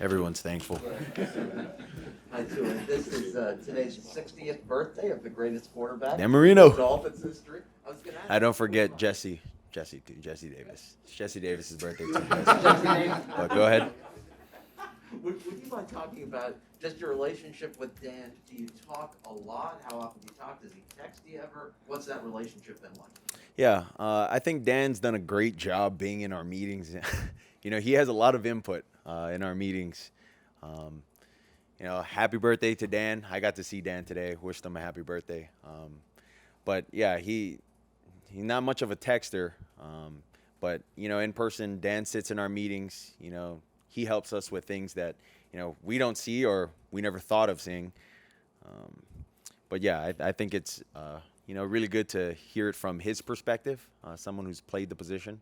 Everyone's thankful. Hi, Tua. This is today's 60th birthday of the greatest quarterback Dan Marino. in Dolphins history. I was going to ask. I don't forget Jesse. Jesse Davis. It's Jesse Davis's birthday too. Jesse Davis. But go ahead. Would you mind talking about just your relationship with Dan? Do you talk a lot? How often do you talk? Does he text you ever? What's that relationship been like? Yeah, I think Dan's done a great job being in our meetings. He has a lot of input in our meetings. Um, Happy birthday to Dan. I got to see Dan today. Wished him a happy birthday. But yeah, he's not much of a texter. But in person, Dan sits in our meetings. He helps us with things that we don't see or we never thought of seeing. But yeah, I think it's really good to hear it from his perspective, someone who's played the position.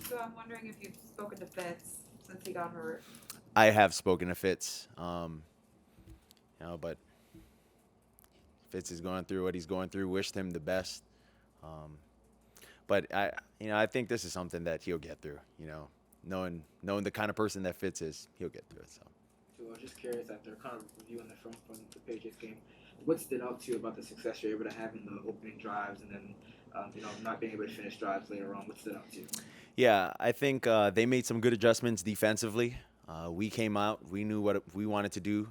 So I'm wondering if you've spoken to Fitz since he got hurt. I have spoken to Fitz, but Fitz is going through what he's going through. Wished him the best, but I think this is something that he'll get through. Knowing the kind of person that Fitz is, he'll get through it. So I was just curious after kind of reviewing the film from the Patriots game, what stood out to you about the success you're able to have in the opening drives and then not being able to finish drives later on? What stood out to you? yeah, I think they made some good adjustments defensively. We came out, we knew what we wanted to do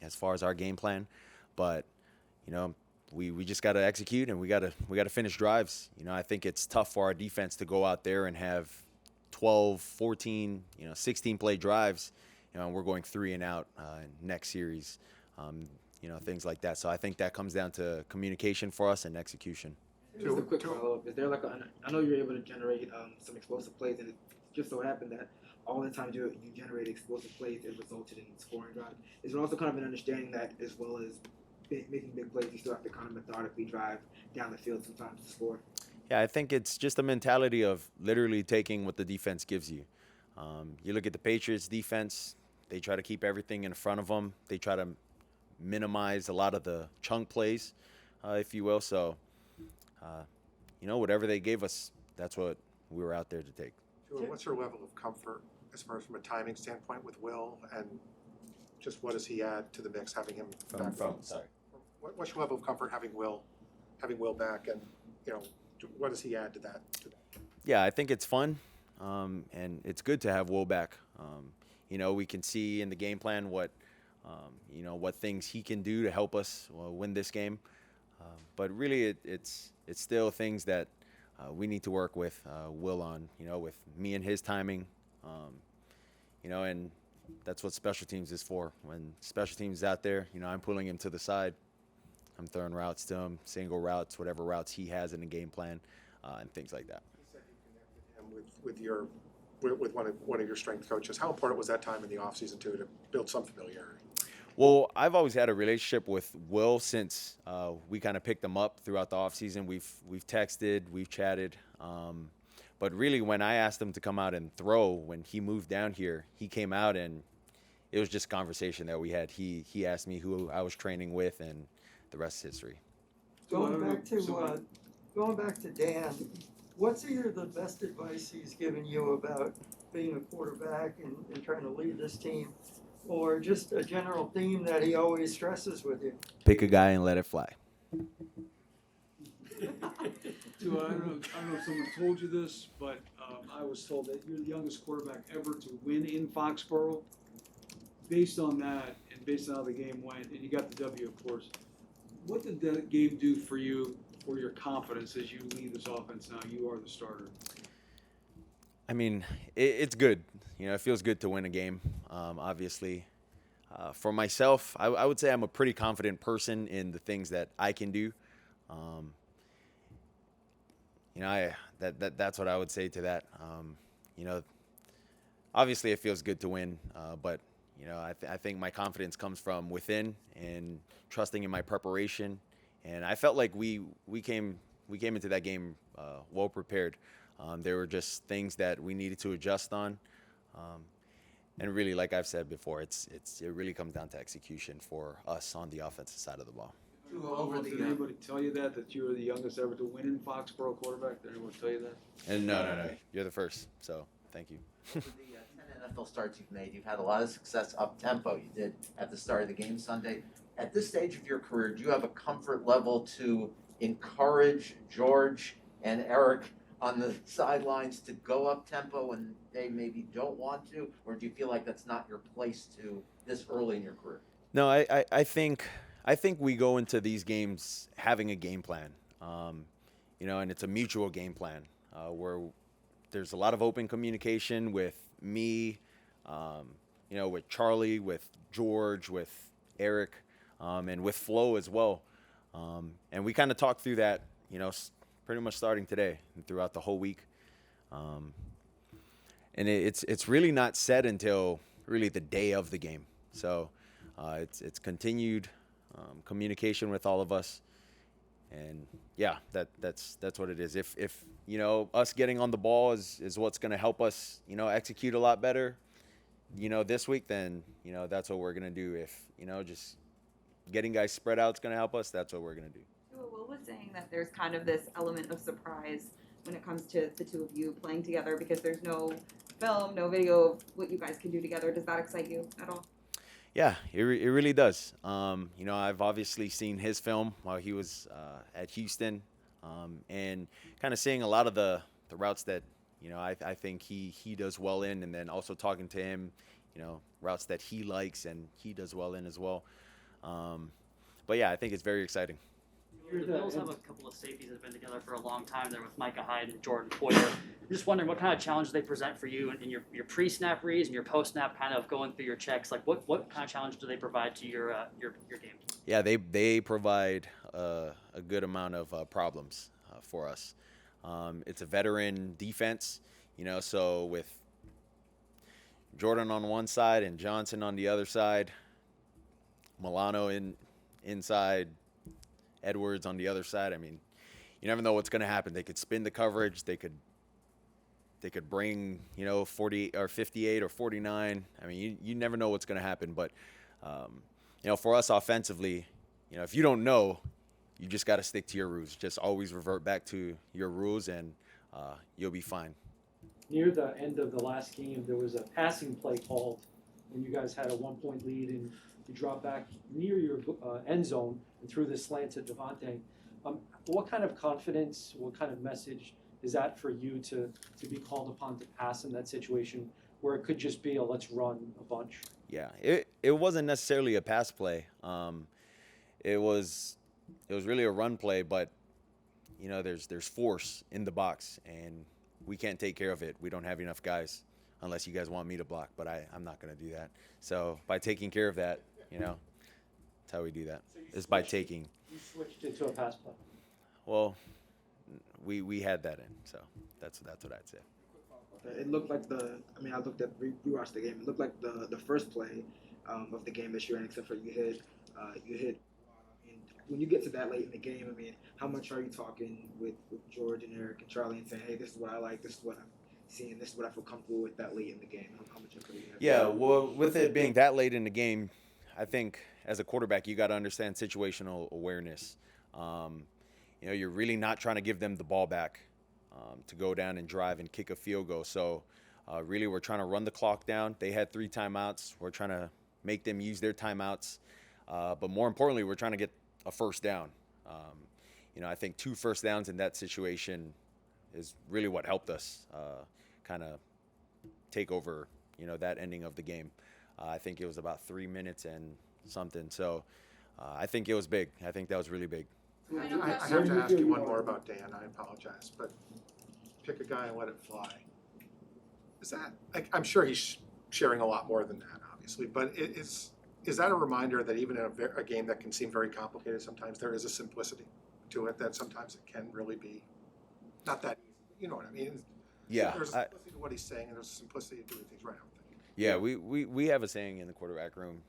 as far as our game plan, but we just got to execute and we got to finish drives. I think it's tough for our defense to go out there and have 12, 14, 16 play drives. And we're going 3 and out next series. Things like that. So I think that comes down to communication for us and execution. Just a quick follow-up. Is there I know you're able to generate some explosive plays, and it just so happened that all the time you generate explosive plays, it resulted in scoring drives. Is there also kind of an understanding that as well as making big plays, you still have to kind of methodically drive down the field sometimes to score? Yeah, I think it's just a mentality of literally taking what the defense gives you. You look at the Patriots defense, they try to keep everything in front of them. They try to minimize a lot of the chunk plays, if you will. So, whatever they gave us, that's what we were out there to take. Tua, what's your level of comfort as far as from a timing standpoint with Will, and just what does he add to the mix having him back? What's your level of comfort having Will back, and what does he add to that? Yeah, I think it's fun, and it's good to have Will back. We can see in the game plan what things he can do to help us win this game. But really, it's still things that we need to work with Will on. With me and his timing, and that's what special teams is for. When special teams is out there, I'm pulling him to the side. I'm throwing routes to him, single routes, whatever routes he has in the game plan, and things like that. You said you connected him with one of your strength coaches. How important was that time in the offseason too to build some familiarity? Well, I've always had a relationship with Will since we kind of picked him up throughout the offseason. We've texted, we've chatted. But really, when I asked him to come out and throw, when he moved down here, he came out and it was just conversation that we had. He asked me who I was training with, and the rest is history. Going back to Dan, what's either the best advice he's given you about being a quarterback and trying to lead this team, or just a general theme that he always stresses with you? Pick a guy and let it fly. Tua, I don't know if someone told you this, but I was told that you're the youngest quarterback ever to win in Foxborough. Based on that, and based on how the game went, and you got the W, of course, what did that game do for you, for your confidence as you lead this offense now? You are the starter. I mean, it's good. It feels good to win a game, obviously. For myself, I would say I'm a pretty confident person in the things that I can do. That's what I would say to that. Obviously it feels good to win, but I think my confidence comes from within and trusting in my preparation. And I felt like we came into that game well prepared. There were just things that we needed to adjust on. And really, like I've said before, it really comes down to execution for us on the offensive side of the ball. Did anybody tell you that you were the youngest ever to win in Foxborough quarterback? Did anyone tell you that? And no, you're the first. So thank you. Over the 10 NFL starts you've made. You've had a lot of success up tempo. You did at the start of the game Sunday. At this stage of your career, do you have a comfort level to encourage George and Eric on the sidelines to go up tempo when they maybe don't want to, or do you feel like that's not your place to this early in your career? No, I think we go into these games having a game plan, and it's a mutual game plan where there's a lot of open communication with me, with Charlie, with George, with Eric, and with Flo as well. And we kind of talk through that, pretty much starting today and throughout the whole week. And it's really not said until really the day of the game. So it's continued communication with all of us. And yeah, that's what it is. If us getting on the ball is what's going to help us, execute a lot better, this week, then, that's what we're going to do. If, just getting guys spread out is going to help us, that's what we're going to do. Will was saying that there's kind of this element of surprise when it comes to the two of you playing together because there's no film, no video of what you guys can do together. Does that excite you at all? Yeah, it really does. I've obviously seen his film while he was at Houston, and kind of seeing a lot of the routes that, I think he does well in, and then also talking to him, routes that he likes and he does well in as well. But yeah, I think it's very exciting. The Bills have a couple of safeties that have been together for a long time there with Micah Hyde and Jordan Poyer. I'm just wondering what kind of challenge they present for you in your pre-snap reads and your post-snap kind of going through your checks. Like what kind of challenge do they provide to your game? Yeah, they provide a good amount of problems for us. It's a veteran defense, so with Jordan on one side and Johnson on the other side, Milano inside, Edwards on the other side. I mean, you never know what's going to happen. They could spin the coverage. They could bring 40 or 58 or 49. I mean, you never know what's going to happen. But for us offensively, if you don't know, you just got to stick to your rules. Just always revert back to your rules, and you'll be fine. Near the end of the last game, there was a passing play called when you guys had a 1-point lead and you dropped back near your end zone and threw this slant to Devontae. What kind of confidence, what kind of message is that for you to be called upon to pass in that situation where it could just be a let's run a bunch? Yeah, it wasn't necessarily a pass play. It was really a run play, but there's force in the box, and we can't take care of it. We don't have enough guys unless you guys want me to block, but I'm not going to do that. So by taking care of that, that's how we do that. So is by taking. You switched it to a pass play. Well, we had that in, so that's what I'd say. It looked like I looked at, rewatched the game. It looked like the first play of the game that you ran, except for you hit. And when you get to that late in the game, I mean, how much are you talking with George and Eric and Charlie and saying, hey, this is what I like, this is what I'm seeing, this is what I feel comfortable with that late in the game? How much effort do you have? Yeah, well, with it being that late in the game, I think as a quarterback, you got to understand situational awareness. You're really not trying to give them the ball back to go down and drive and kick a field goal. So really, we're trying to run the clock down. They had 3 timeouts. We're trying to make them use their timeouts. But more importantly, we're trying to get a first down. I think 2 first downs in that situation is really what helped us kind of take over, that ending of the game. I think it was about 3 minutes and something. So I think it was big. I think that was really big. I have to ask you one more about Dan. I apologize, but pick a guy and let it fly. Is that? I'm sure he's sharing a lot more than that, obviously. But is that a reminder that even in a game that can seem very complicated, sometimes there is a simplicity to it that sometimes it can really be not that easy. You know what I mean? Yeah. There's a simplicity to what he's saying, and there's a simplicity to doing things right. I think. Yeah, we have a saying in the quarterback room.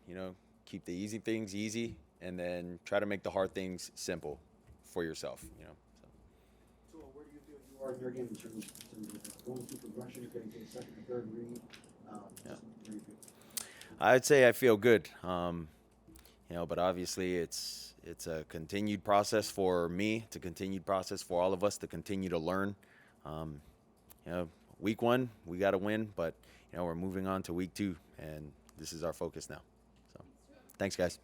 Keep the easy things easy, and then try to make the hard things simple for yourself. So where do you feel you are in your game in terms of going through progression, getting to the second and third read? Yeah. Where do you feel? I'd say I feel good. But obviously it's a continued process for me. It's a continued process for all of us to continue to learn. week 1 we got to win, but we're moving on to week 2, and this is our focus now. So, thanks, guys.